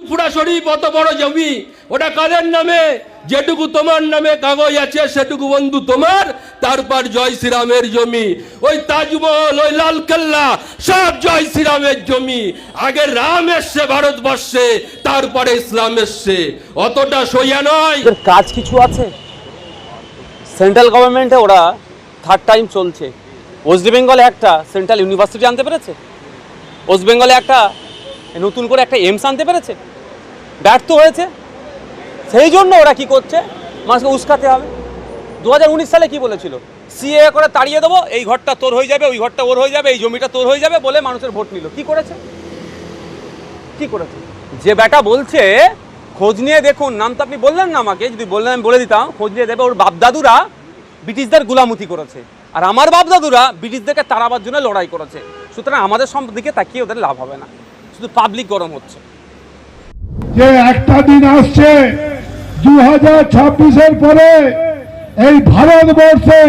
ফুফুড়া শরীফ অত বড় জমি, ওটা কাদের নামে? যেটুকু তোমার নামে কাগজ আছে সেটুকু বন্ধু তোমার। তারপর জয় শ্রীরামের জমি, ওই তাজমহল, ওই লালকেল্লা সব জয় শ্রীরামের জমি। আগে রাম এসছে ভারতবর্ষে, তারপরে ইসলাম এসছে, অতটা সোজা নয়। কাজ কিছু আছে। সেন্ট্রাল গভর্নমেন্টে ওরা থার্ড টাইম চলছে। ওয়েস্ট বেঙ্গলে একটা সেন্ট্রাল ইউনিভার্সিটি আনতে পেরেছে, ওয়েস্ট বেঙ্গলে একটা নতুন করে একটা এমস আনতে পেরেছে, ব্যর্থ হয়েছে। সেই জন্য ওরা কি করছে, মানুষকে উস্কাতে হবে। 2019 সালে কি বলেছিল, সিএ করে তাড়িয়ে দেবো, এই ঘরটা তোর হয়ে যাবে, ওই ঘরটা ওর হয়ে যাবে, এই জমিটা তোর হয়ে যাবে বলে মানুষের ভোট নিল। কি করেছে? কি করেছে? যে বেটা বলছে খোঁজ নিয়ে দেখুন, নাম তো আপনি বললেন না আমাকে, যদি বললেন আমি বলে দিতাম, খোঁজ নিয়ে দেবে। ওর বাপদাদুরা ব্রিটিশদের গুলামতি করেছে, আর আমার বাপদাদুরা ব্রিটিশদেরকে তাড়াবার জন্য লড়াই করেছে। সুতরাং আমাদের সব দিকে তাকিয়ে ওদের লাভ হবে না, শুধু পাবলিক গরম হচ্ছে। যে একটা দিন আসছে 2026-এর পরে এই ভারতবর্ষে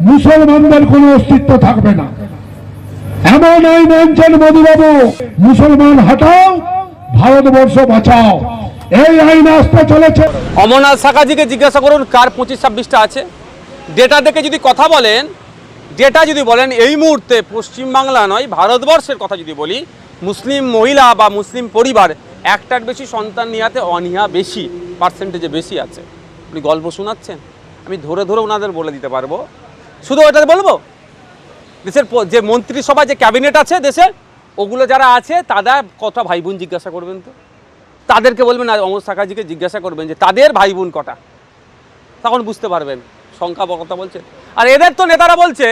মুসলমানদের কোনো অস্তিত্ব থাকবে না। এমন আইন আনছেন মোদীবাবু, মুসলমান হটাও, ভারতবর্ষ বাঁচাও, এই আইন আসতে চলেছে। অমরনাথ সাকাজিকে জিজ্ঞাসা করুন কার 25-26টা আছে। ডেটা দেখে যদি কথা বলেন, ডেটা যদি বলেন, এই মুহূর্তে পশ্চিমবাংলা নয় ভারতবর্ষের কথা যদি বলি, মুসলিম মহিলা বা মুসলিম পরিবার একটার বেশি সন্তান নেওয়াতে অনীহা বেশি, পার্সেন্টেজে বেশি আছে। আপনি গল্প শোনাচ্ছেন, আমি ধরে ধরে ওনাদের বলে দিতে পারবো। শুধু ওটা বলবো, দেশের যে মন্ত্রিসভা, যে ক্যাবিনেট আছে দেশের, ওগুলো যারা আছে তাদের কটা ভাই বোন জিজ্ঞাসা করবেন তো, তাদেরকে বলবেন, আর অমর সাকাজিকে জিজ্ঞাসা করবেন যে তাদের ভাই বোন কটা, তখন বুঝতে পারবেন সংখ্যা কথা বলছে। আর এদের তো নেতারা বলছে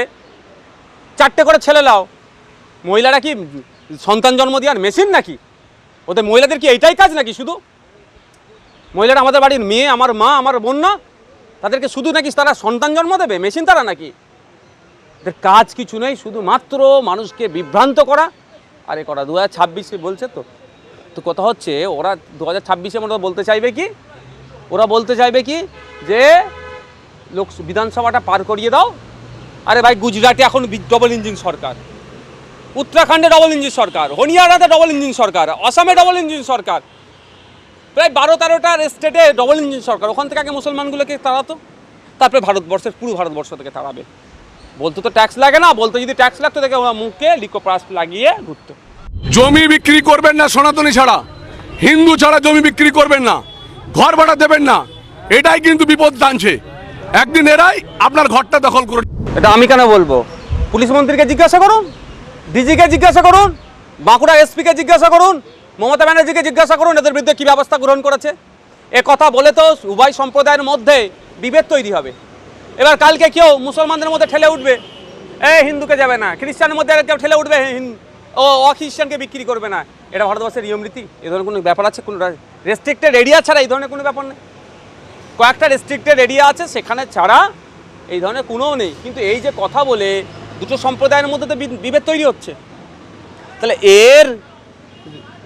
4টে করে ছেলে লাও। মহিলারা কি সন্তান জন্ম দেওয়ার মেশিন নাকি? ওদের মহিলাদের কি এইটাই কাজ নাকি? শুধু মহিলারা আমাদের বাড়ির মেয়ে, আমার মা, আমার বোন না, তাদেরকে শুধু নাকি তারা সন্তান জন্ম দেবে? মেশিন তারা নাকি? এদের কাজ কিছু নেই, শুধুমাত্র মানুষকে বিভ্রান্ত করা আর এ করা। 2026 বলছে তো কথা হচ্ছে, ওরা 2026-এর মধ্যে বলতে চাইবে কি, ওরা বলতে চাইবে কি যে লোক বিধানসভাটা পার করিয়ে দাও। আরে ভাই, গুজরাটে এখন ডবল ইঞ্জিন সরকার, উত্তরাখণ্ডে ডবল ইঞ্জিন সরকার, হরিয়ানাতে ডবল ইঞ্জিন সরকার, আসামে ডবল ইঞ্জিন সরকার, প্রায় 12-13টা স্টেটে ডবল ইঞ্জিন সরকার। ওখান থেকে আগে মুসলমানগুলোকে তাড়াতো, তারপরে ভারতবর্ষের পুরো ভারতবর্ষ থেকে তাড়াবে। বলতে তো ট্যাক্স লাগে না, বলতে যদি ট্যাক্স লাগতো দেখে ওরা মুখে লিকোপ্লাস লাগিয়ে ঘুরতো। জমি বিক্রি করবেন না সনাতনী ছাড়া, হিন্দু ছাড়া জমি বিক্রি করবেন না, ঘর ভাড়া দেবেন না, এটাই কিন্তু বিপদ টানছে। একদিন এরাই আপনার ঘরটা দখল করে। এটা আমি কেন বলবো? পুলিশ মন্ত্রীকে জিজ্ঞাসা করুন, ডিজিকে জিজ্ঞাসা করুন, বাঁকুড়া এসপিকে জিজ্ঞাসা করুন, মমতা ব্যানার্জিকে জিজ্ঞাসা করুন, এদের বিরুদ্ধে কী ব্যবস্থা গ্রহণ করেছে। এ কথা বলে তো উভয় সম্প্রদায়ের মধ্যে বিভেদ তৈরি হবে। এবার কালকে কেউ মুসলমানদের মধ্যে ঠেলে উঠবে, হিন্দুকে যাবে না, খ্রিস্টানের মধ্যে কেউ ঠেলে উঠবে, অখ্রিস্টানকে বিক্রি করবে না। এটা ভারতবর্ষের নিয়ম রীতি? এ ধরনের কোনো ব্যাপার আছে? কোনো রেস্ট্রিক্টেড এরিয়া ছাড়া এই ধরনের কোনো ব্যাপার নেই। কয়েকটা রেস্ট্রিক্টেড এরিয়া আছে, সেখানে ছাড়া এই ধরনের কোনোও নেই। কিন্তু এই যে কথা বলে দুটো সম্প্রদায়ের মধ্যে তো বিভেদ তৈরি হচ্ছে, তাহলে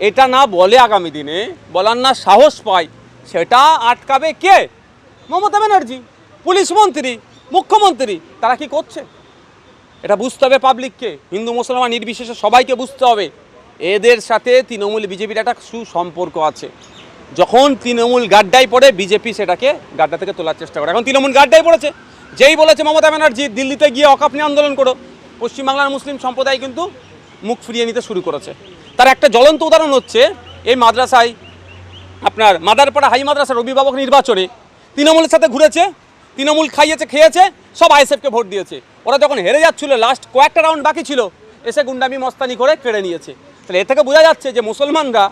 এটা না বলে আগামী দিনে বলার না সাহস পায়, সেটা আটকাবে কে? মমতা ব্যানার্জি, পুলিশ মন্ত্রী, মুখ্যমন্ত্রী। তারা কি করছে এটা বুঝতে হবে পাবলিককে, হিন্দু মুসলমান নির্বিশেষে সবাইকে বুঝতে হবে। এদের সাথে তৃণমূল বিজেপির একটা সুসম্পর্ক আছে। যখন তৃণমূল গাড্ডায় পড়ে, বিজেপি সেটাকে গাড্ডা থেকে তোলার চেষ্টা করে। এখন তৃণমূল গাড্ডায় পড়েছে, যেই বলেছে মমতা ব্যানার্জি দিল্লিতে গিয়ে অকাপ নিয়ে আন্দোলন করো, পশ্চিমবাংলার মুসলিম সম্প্রদায় কিন্তু মুখ ফিরিয়ে নিতে শুরু করেছে। তার একটা জ্বলন্ত উদাহরণ হচ্ছে এই মাদ্রাসায়, আপনার মাদারপাড়া হাই মাদ্রাসার অভিভাবক নির্বাচনে তৃণমূলের সাথে ঘুরেছে, তৃণমূল খাইয়েছে, খেয়েছে, সব আইএসএফকে ভোট দিয়েছে। ওরা যখন হেরে যাচ্ছিল, লাস্ট কয়েকটা রাউন্ড বাকি ছিল, এসে গুন্ডামি মস্তানি করে কেড়ে নিয়েছে। তাহলে এ থেকে বোঝা যাচ্ছে যে মুসলমানরা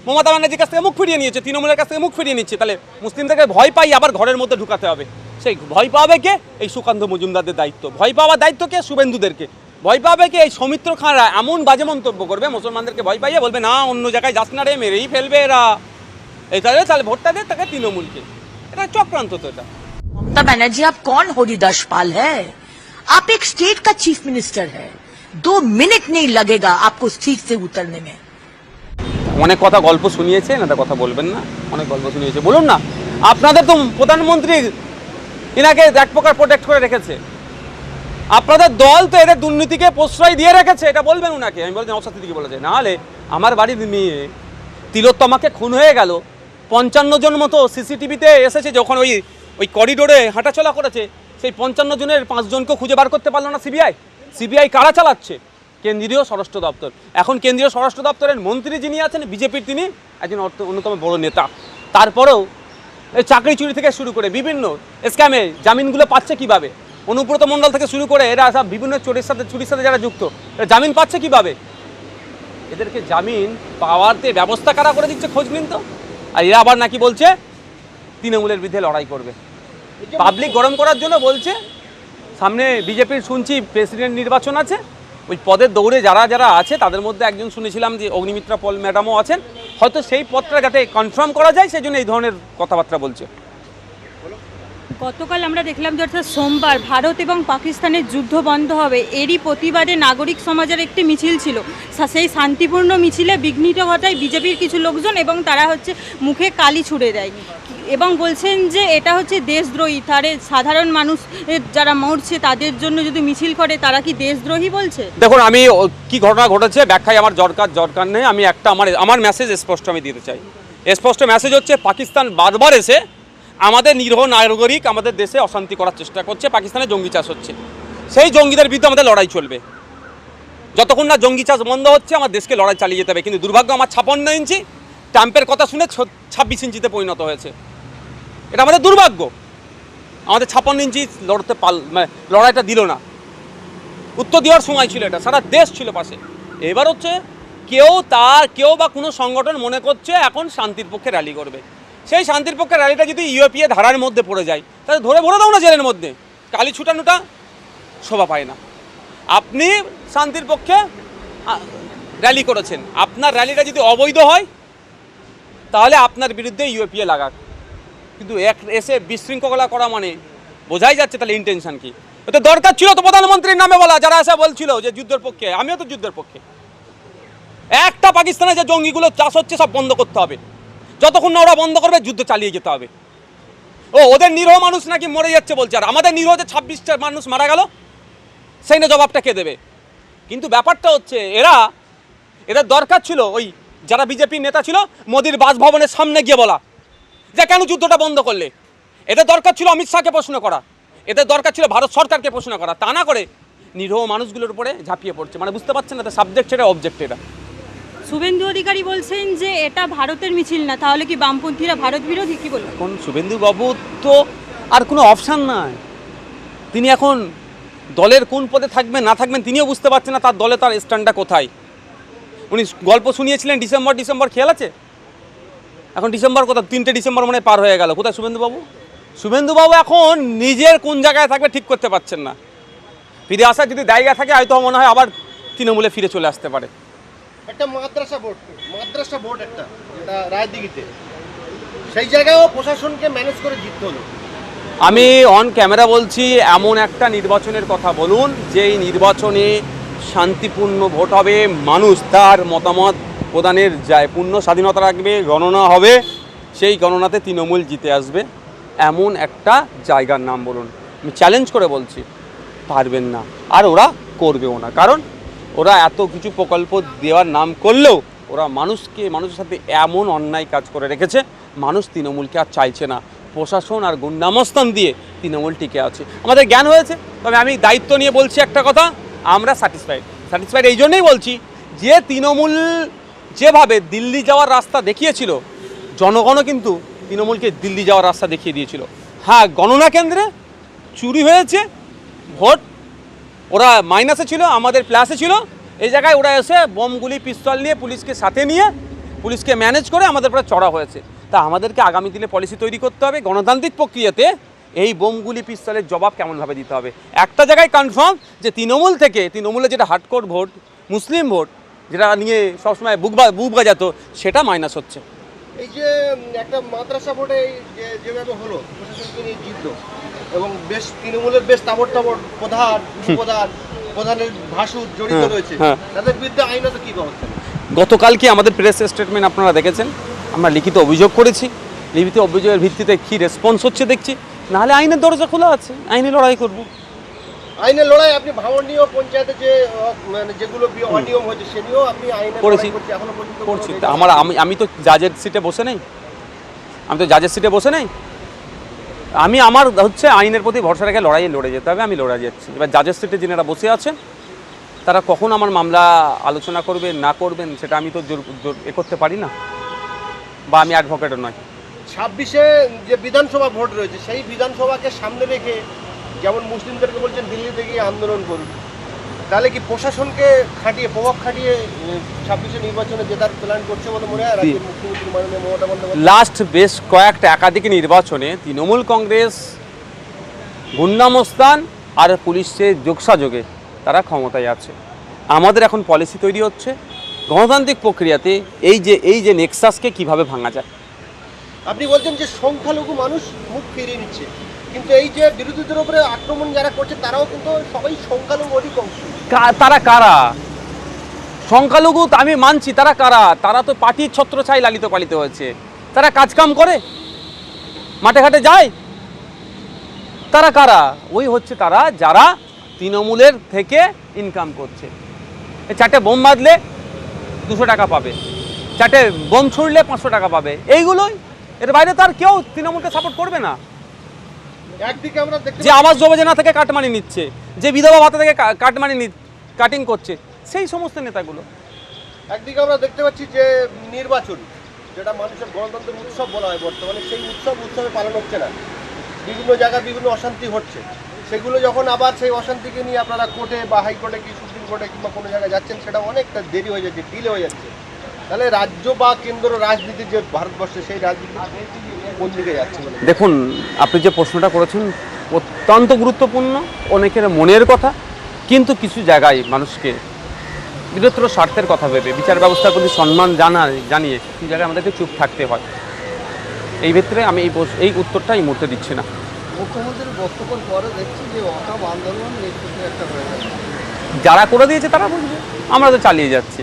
মমতা ব্যানার্জির কাছ থেকে মুখ ফিরিয়ে নিয়েছে, তৃণমূলের কাছ থেকে মুখ ফিরিয়ে নিচ্ছে। তাহলে মুসলিমদেরকে ভয় পাই আবার ঘরের মধ্যে ঢুকাতে হবে। সেই ভয় পাবে কে? এই সুকান্ত মজুমদারদের দায়িত্ব। ভয় পাওয়ার দায়িত্ব কে? শুভেন্দুদেরকে। ভয় পাবে কি? এই সৌমিত্র খাঁরা এমন বাজে মন্তব্য করবে, মুসলমানদেরকে ভয় পাইয়ে বলবে না অন্য জায়গায় যাস না রে, মেরেই ফেলবে এরা। এই তাহলে ভোটটা দে তাকে তৃণমূলকে। এটা চক্রান্ত তো। এটা ममता बनर्जी आप कौन हरिदास पाल है? आप एक स्टेट का चीफ मिनिस्टर है। 2 मिनट नहीं लगेगा आपको सीट से उतरने में। অনেক কথা গল্প শুনিয়েছে, না কথা বলবেন না, অনেক গল্প শুনিয়েছে। বলুন না, আপনাদের তো প্রধানমন্ত্রী ইনাকে এক প্রকার প্রোটেক্ট করে রেখেছে, আপনাদের দল তো এদের দুর্নীতিকে প্রশ্রয় দিয়ে রেখেছে, এটা বলবেন উনাকে। আমি বলছি নওশাদ সিদ্দিকী বলেছে, না হলে আমার বাড়ির মেয়ে তিলোত্তমাকে খুন হয়ে গেল, 55 জন মতো সিসিটিভিতে এসেছে, যখন ওই করিডোরে হাঁটাচলা করেছে, সেই 55 জনের 5 জনকে খুঁজে বার করতে পারলো না সিবিআই কারা চালাচ্ছে? কেন্দ্রীয় স্বরাষ্ট্র দপ্তর। এখন কেন্দ্রীয় স্বরাষ্ট্র দপ্তরের মন্ত্রী যিনি আছেন বিজেপির, তিনি একজন অন্যতম বড় নেতা। তারপরেও এই চাকরি চুরি থেকে শুরু করে বিভিন্ন স্ক্যামে জামিনগুলো পাচ্ছে কিভাবে? অনুব্রত মণ্ডল থেকে শুরু করে এরা সব বিভিন্ন চুরির সাথে যারা যুক্ত, এরা জামিন পাচ্ছে কিভাবে? এদেরকে জামিন পাওয়াতে ব্যবস্থা কারা করে দিচ্ছে খোঁজ নিন তো। আর এরা আবার নাকি বলছে তৃণমূলের বিরুদ্ধে লড়াই করবে, পাবলিক গরম করার জন্য বলছে। সামনে বিজেপির শুনছি প্রেসিডেন্ট নির্বাচন আছে, ওই পদের দৌড়ে যারা যারা আছে তাদের মধ্যে একজন শুনেছিলাম যে অগ্নিমিত্রা পল ম্যাডামও আছেন, হয়তো সেই পদটা যাতে কনফার্ম করা যায় সেই জন্য এই ধরনের কথাবার্তা বলছে। গতকাল আমরা দেখলাম যে অর্থাৎ সোমবার ভারত এবং পাকিস্তানের যুদ্ধ বন্ধ হবে, এরই প্রতিবাদে নাগরিক সমাজের একটি মিছিল ছিল। সেই শান্তিপূর্ণ মিছিলে বিঘ্নিত ঘটায় বিজেপির কিছু লোকজন এবং তারা মুখে কালি ছুড়ে দেয় এবং বলছেন যে এটা দেশদ্রোহী। তারে সাধারণ মানুষ যারা মরছে তাদের জন্য যদি মিছিল করে তারা কি দেশদ্রোহী বলছে? দেখুন, আমি কি ঘটনা ঘটেছে ব্যাখ্যায় আমার দরকার নেই। আমি একটা আমার মেসেজ স্পষ্ট আমি দিতে চাই। স্পষ্ট মেসেজ হচ্ছে, পাকিস্তান বারবার এসে আমাদের নিরীহ নাগরিক আমাদের দেশে অশান্তি করার চেষ্টা করছে, পাকিস্তানে জঙ্গি চাষ হচ্ছে, সেই জঙ্গিদের বিরুদ্ধে আমাদের লড়াই চলবে। যতক্ষণ না জঙ্গি চাষ বন্ধ হচ্ছে আমার দেশকে লড়াই চালিয়ে যেতে হবে। কিন্তু দুর্ভাগ্য, আমার 56 ইঞ্চি ট্রাম্পের কথা শুনে 26 ইঞ্চিতে পরিণত হয়েছে। এটা আমাদের দুর্ভাগ্য। আমাদের 56 ইঞ্চি লড়াইটা দিল না, উত্তর দেওয়ার সময় ছিল, এটা সারা দেশ ছিল পাশে। এবার হচ্ছে কেউ বা কোনো সংগঠন মনে করছে এখন শান্তির পক্ষে র্যালি করবে। সেই শান্তির পক্ষে র্যালিটা যদি ইউএপিএ ধারার মধ্যে পড়ে যায় তাহলে ধরে ভরে দাও না জেলের মধ্যে। কালি ছুটানোটা শোভা পায় না। আপনি শান্তির পক্ষে র্যালি করেছেন, আপনার র্যালিটা যদি অবৈধ হয় তাহলে আপনার বিরুদ্ধে ইউএপিএ লাগাক। কিন্তু এসে বিশৃঙ্খলা করা মানে বোঝাই যাচ্ছে তাহলে ইন্টেনশন কি। ওতে দরকার ছিল তো প্রধানমন্ত্রীর নামে বলা, যারা এসে বলছিল যে যুদ্ধের পক্ষে। আমিও তো যুদ্ধের পক্ষে। একটা পাকিস্তানে যে জঙ্গিগুলো চাষ হচ্ছে সব বন্ধ করতে হবে, যতক্ষণ না ওরা বন্ধ করবে যুদ্ধ চালিয়ে যেতে হবে। ওদের নিরীহ মানুষ নাকি মরে যাচ্ছে বলছে, আর আমাদের নিরীহ যে 26টা মানুষ মারা গেল সেই না জবাবটা কে দেবে? কিন্তু ব্যাপারটা হচ্ছে এদের দরকার ছিল ওই যারা বিজেপির নেতা ছিল মোদির বাসভবনের সামনে গিয়ে বলা যে কেন যুদ্ধটা বন্ধ করলে। এদের দরকার ছিল অমিত শাহকে প্রশ্ন করা, এদের দরকার ছিল ভারত সরকারকে প্রশ্ন করা। তা না করে নিরীহ মানুষগুলোর উপরে ঝাঁপিয়ে পড়ছে। মানে বুঝতে পারছেন না, সাবজেক্ট এটা অবজেক্ট। এটা শুভেন্দু অধিকারী বলছেন যে এটা ভারতের মিছিল না, তাহলে কি বামপন্থীরা ভারত বিরোধী? কি বলবেন? এখন শুভেন্দু বাবু তো আর কোনো অপশান নাই। তিনি এখন দলের কোন পদে থাকবেন না থাকবেন তিনিও বুঝতে পারছেন না, তার দলে তার স্ট্যান্ডটা কোথায়। উনি গল্প শুনিয়েছিলেন ডিসেম্বর খেয়াল আছে? এখন ডিসেম্বর কোথায়? 3টে ডিসেম্বর মনে পার হয়ে গেল। কোথায় শুভেন্দুবাবু? শুভেন্দুবাবু এখন নিজের কোন জায়গায় থাকবে ঠিক করতে পারছেন না। ফিরে আসার যদি জায়গা থাকে হয়তো মনে হয় আবার তৃণমূলে ফিরে চলে আসতে পারে। একটা মাদ্রাসা বোর্ড একটা যেটা রায়দিঘিতে, সেই জায়গায়ও প্রশাসনকে ম্যানেজ করে জিততে হলো। আমি অন ক্যামেরা বলছি, এমন একটা নির্বাচনের কথা বলুন যেই নির্বাচনে শান্তিপূর্ণ ভোট হবে, মানুষ তার মতামত প্রদানের যায় পূর্ণ স্বাধীনতা রাখবে, গণনা হবে, সেই গণনাতে তৃণমূল জিতে আসবে। এমন একটা জায়গার নাম বলুন। আমি চ্যালেঞ্জ করে বলছি পারবেন না, আর ওরা করবেও না। কারণ ওরা এত কিছু প্রকল্প দেওয়ার নাম করলেও ওরা মানুষের সাথে এমন অন্যায় কাজ করে রেখেছে, মানুষ তৃণমূলকে আর চাইছে না। প্রশাসন আর গুন্ডামস্তান দিয়ে তৃণমূল টিকে আছে। আমাদের জ্ঞান হয়েছে, তবে আমি দায়িত্ব নিয়ে বলছি একটা কথা, আমরা স্যাটিসফাইড এই জন্যই বলছি যে তৃণমূল যেভাবে দিল্লি যাওয়ার রাস্তা দেখিয়েছিল, জনগণও কিন্তু তৃণমূলকে দিল্লি যাওয়ার রাস্তা দেখিয়ে দিয়েছিল। হ্যাঁ, গণনা কেন্দ্রে চুরি হয়েছে, ভোট ওরা মাইনাসে ছিল, আমাদের প্লাসে ছিল। এই জায়গায় ওরা এসে বোমগুলি পিস্তল নিয়ে পুলিশকে সাথে নিয়ে পুলিশকে ম্যানেজ করে আমাদের উপরে চড়া হয়েছে। তা আমাদেরকে আগামী দিনে পলিসি তৈরি করতে হবে, গণতান্ত্রিক প্রক্রিয়াতে এই বোমগুলি পিস্তলের জবাব কেমনভাবে দিতে হবে। একটা জায়গায় কনফার্ম যে তৃণমূলের যেটা হার্ডকোর ভোট, মুসলিম ভোট, যেটা নিয়ে সবসময় বুক বাজাতো, সেটা মাইনাস হচ্ছে। এই যে একটা মাদ্রাসা বোর্ডে যেভাবে হলো, প্রশাসনকে নিয়ে জিতলো এবং বেশ তৃণমূলের বেশ তাবড় প্রধানের ভাসুর জড়িত রয়েছে, তাদের বিরুদ্ধে আইনত কি ব্যবস্থা? গতকালকে আমাদের প্রেস স্টেটমেন্ট আপনারা দেখেছেন, আমরা লিখিত অভিযোগ করেছি। লিখিত অভিযোগের ভিত্তিতে কী রেসপন্স হচ্ছে দেখছি, নাহলে আইনের দরজা খোলা আছে, আইনে লড়াই করব। আইনের লড়াই আপনি ভাঙন নিয়েও পঞ্চায়েতে যে মানে যেগুলো অনিয়ম হয়েছে সে নিয়েও আপনি আইনের করেছি। লড়াই করছেন এখনো পর্যন্ত করছি কোনো তা আমি তো জাজের সিটে বসে নেই, আমি তো জাজের সিটে বসে নেই। আমি আমার হচ্ছে আইনের প্রতি ভরসা রেখে লড়াই লড়ে যেতে হবে, আমি লড়াই যাচ্ছি। এবার জাজের সিটে যিনারা বসে আছেন তারা কখন আমার মামলা আলোচনা করবেন না করবেন সেটা আমি তো জোর করতে পারি না, বা আমি অ্যাডভোকেটও নয়। 26-এ যে বিধানসভা ভোট রয়েছে সেই বিধানসভাকে সামনে রেখে যেমন মুসলিমদেরকে বলছেন দিল্লিতে গিয়ে আন্দোলন করুন, তাহলে কি প্রশাসনকে খাটিয়ে প্রভাব খাটিয়ে 26-এ নির্বাচনে জেতার প্ল্যান করছে বলে মনে হয় রাজ্যের মুখ্যমন্ত্রী মাননীয় মমতা বন্দ্যোপাধ্যায়? লাস্ট বেশ কয়েকটা একাধিক নির্বাচনে তৃণমূল কংগ্রেস গুন্ডামস্তান আর পুলিশের যোগসাযোগে তারা ক্ষমতায় আছে। আমাদের এখন পলিসি তৈরি হচ্ছে গণতান্ত্রিক প্রক্রিয়াতে এই যে নেক্সাসকে কিভাবে ভাঙা যায়। আপনি বলছেন যে সংখ্যালঘু মানুষ মুখ ফিরিয়ে নিচ্ছে, কিন্তু এই যে বিরোধীদের উপরে আক্রমণ যারা করছে তারাও কিন্তু সবাই সংখ্যালঘু অধিক অংশ। তারা কারা? সংখ্যালঘু আমি মানছি, তারা কারা? তারা তো পার্টির ছত্রছায় লালিত পালিত হয়েছে। তারা কাজকাম করে, মাঠে ঘাটে যায়। তারা কারা? ওই হচ্ছে তারা যারা তৃণমূলের থেকে ইনকাম করছে। 4টে বোম বাঁধলে 200 টাকা পাবে, 4টে বোম ছুড়লে 500 টাকা পাবে, এইগুলোই। এর বাইরে তো আর কেউ তৃণমূলকে সাপোর্ট করবে না। একদিকে আমরা দেখতে যে আবাস যোজনা থেকে কাটমানি নিচ্ছে, যে বিধবা ভাতা থেকে কাটিং করছে, সেই সমস্ত নেতাগুলো। একদিকে আমরা দেখতে পাচ্ছি যে নির্বাচন যেটা মানুষের গণতন্ত্রের উৎসব বলা হয় বর্তমানে, সেই উৎসবে পালন হচ্ছে না। বিভিন্ন জায়গায় বিভিন্ন অশান্তি হচ্ছে, সেগুলো যখন আবার সেই অশান্তিকে নিয়ে আপনারা কোর্টে বা হাইকোর্টে কি সুপ্রিম কোর্টে কিংবা কোনো জায়গায় যাচ্ছেন, সেটা অনেকটা দেরি হয়ে যাচ্ছে, ডিলে হয়ে যাচ্ছে। তাহলে রাজ্য বা কেন্দ্র রাজনীতি যে ভারতবর্ষে সেই রাজনীতি কোন দিকে যাচ্ছে বলে? দেখুন, আপনি যে প্রশ্নটা করেছেন অত্যন্ত গুরুত্বপূর্ণ, অনেকের মনের কথা, কিন্তু কিছু জায়গায় মানুষকে বৃহত্তর স্বার্থের কথা ভেবে বিচার ব্যবস্থার প্রতি সম্মান জানিয়ে কিছু জায়গায় আমাদেরকে চুপ থাকতে হয়। এই ক্ষেত্রে আমি এই উত্তরটা এই মুহূর্তে দিচ্ছি না। মুখ্যমন্ত্রীর বক্তব্যের পরে দেখছি যে অকাপ আন্দোলন একটা হয়ে গেছে। যারা করে দিয়েছে তারা বুঝবে, আমরা তো চালিয়ে যাচ্ছি।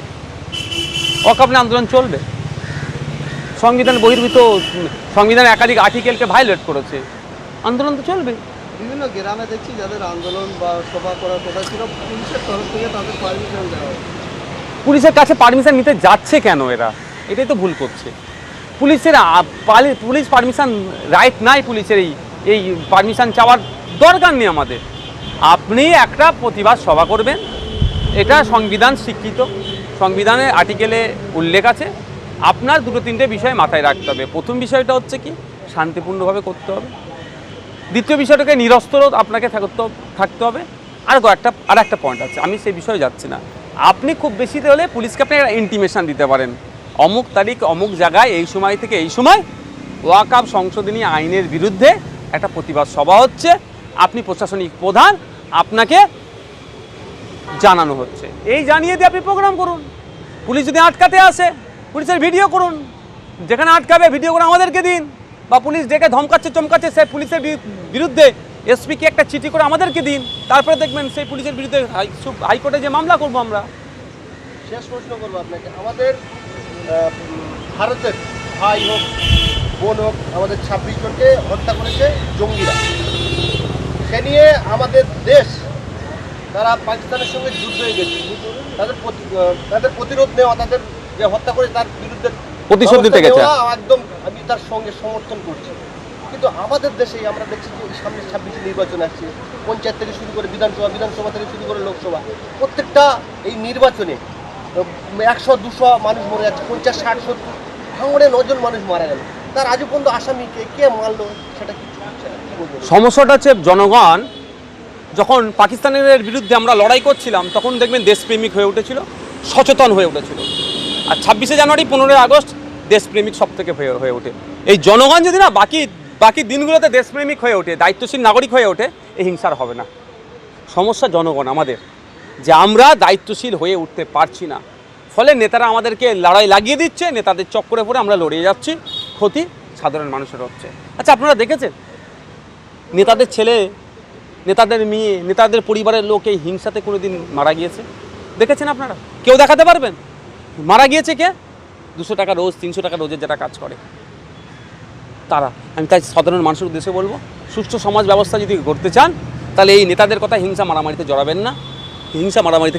অকাপনে আন্দোলন চলবে। সংবিধান বহির্ভূত, সংবিধানের একাধিক আর্টিকেলকে ভায়োলেট করেছে, আন্দোলন তো চলবে। বিভিন্ন গ্রামে দেখছি যাদের আন্দোলন বা সভা করার কথা ছিল, পুলিশের তরফ থেকে তাদের পারমিশন দেওয়া হয়। পুলিশের কাছে পারমিশন নিতে যাচ্ছে কেন এরা? এটাই তো ভুল করছে। পুলিশ পারমিশন রাইট নাই, পুলিশের এই পারমিশন চাওয়ার দরকার নেই আমাদের। আপনি একটা প্রতিবাদ সভা করবেন, এটা সংবিধান স্বীকৃত, সংবিধানের আর্টিকেলে উল্লেখ আছে। আপনার 2-3টে বিষয় মাথায় রাখতে হবে। প্রথম বিষয়টা হচ্ছে কি, শান্তিপূর্ণভাবে করতে হবে। দ্বিতীয় বিষয়টাকে নিরস্ত্র আপনাকে থাকতে হবে। আর একটা পয়েন্ট আছে, আমি সেই বিষয়ে যাচ্ছি না। আপনি খুব বেশি হলে পুলিশকে আপনি একটা ইন্টিমেশন দিতে পারেন, অমুক তারিখ অমুক জায়গায় এই সময় থেকে এই সময় ওয়াকফ সংশোধনী আইনের বিরুদ্ধে একটা প্রতিবাদ সভা হচ্ছে, আপনি প্রশাসনিক প্রধান, আপনাকে জানানো হচ্ছে। এই জানিয়ে দিয়ে আপনি প্রোগ্রাম করুন। পুলিশ যদি আটকাতে আসে, পুলিশের ভিডিও করুন, যেখানে আটকাবে ভিডিও করে আমাদেরকে দিন। বা পুলিশ ডেকে ধমকাচ্ছে চমকাচ্ছে, সেই পুলিশের বিরুদ্ধে এসপিকে একটা চিঠি করে আমাদেরকে দিন। তারপরে দেখবেন সেই পুলিশের বিরুদ্ধে হাইকোর্টে যে মামলা করবো আমরা। শেষ প্রশ্ন করবো আপনাকে, আমাদের ভারতের ভাই হোক বোন হোক, আমাদের 26 জনকে হত্যা করেছে জঙ্গিরা। সে নিয়ে আমাদের দেশ, তারা পাকিস্তানের সঙ্গে যুদ্ধ হয়ে গেছে, তাদের প্রতিরোধ নেওয়া, তাদের যে হত্যা করে তার বিরুদ্ধে প্রতিশোধ নিতে গেছে, একদম আমি তার সঙ্গে সমর্থন করছি। কিন্তু আমাদের দেশেই আমরা দেখছি যে সামনে 26 নির্বাচন আসছে, পঞ্চায়েত থেকে শুরু করে বিধানসভা থেকে শুরু করে লোকসভা, প্রত্যেকটা এই নির্বাচনে 100-200 মানুষ মরে যাচ্ছে, 50-60-70 ভাঙড়ে 9 জন মানুষ মারা গেল। তার আজও পর্যন্ত আসামিকে কে মারলো সেটা কিছু হচ্ছে না। সমস্যাটা হচ্ছে জনগণ যখন পাকিস্তানের বিরুদ্ধে আমরা লড়াই করছিলাম, তখন দেখবেন দেশপ্রেমিক হয়ে উঠেছিল, সচেতন হয়ে উঠেছিল। আর 26শে জানুয়ারি 15ই আগস্ট দেশপ্রেমিক সব থেকে হয়ে ওঠে। এই জনগণ যদি না বাকি দিনগুলোতে দেশপ্রেমিক হয়ে ওঠে, দায়িত্বশীল নাগরিক হয়ে ওঠে, এই হিংসার হবে না। সমস্যা জনগণ আমাদের, যে আমরা দায়িত্বশীল হয়ে উঠতে পারছি না। ফলে নেতারা আমাদেরকে লড়াই লাগিয়ে দিচ্ছে, নেতাদের চক্করে পড়ে আমরা লড়িয়ে যাচ্ছি, ক্ষতি সাধারণ মানুষের হচ্ছে। আচ্ছা, আপনারা দেখেছেন নেতাদের ছেলে, নেতাদের মেয়ে, নেতাদের পরিবারের লোক এই হিংসাতে কোনো দিন মারা গিয়েছে? দেখেছেন আপনারা? কেউ দেখাতে পারবেন মারা গিয়েছে কে? 200 টাকা রোজ, 300 টাকা রোজের যারা কাজ করে তারা। আমি তাই সাধারণ মানুষের উদ্দেশ্যে বলবো, সুষ্ঠু সমাজ ব্যবস্থা যদি করতে চান, তাহলে এই নেতাদের কথা হিংসা মারামারিতে জড়াবেন না। হিংসা মারামারি থেকে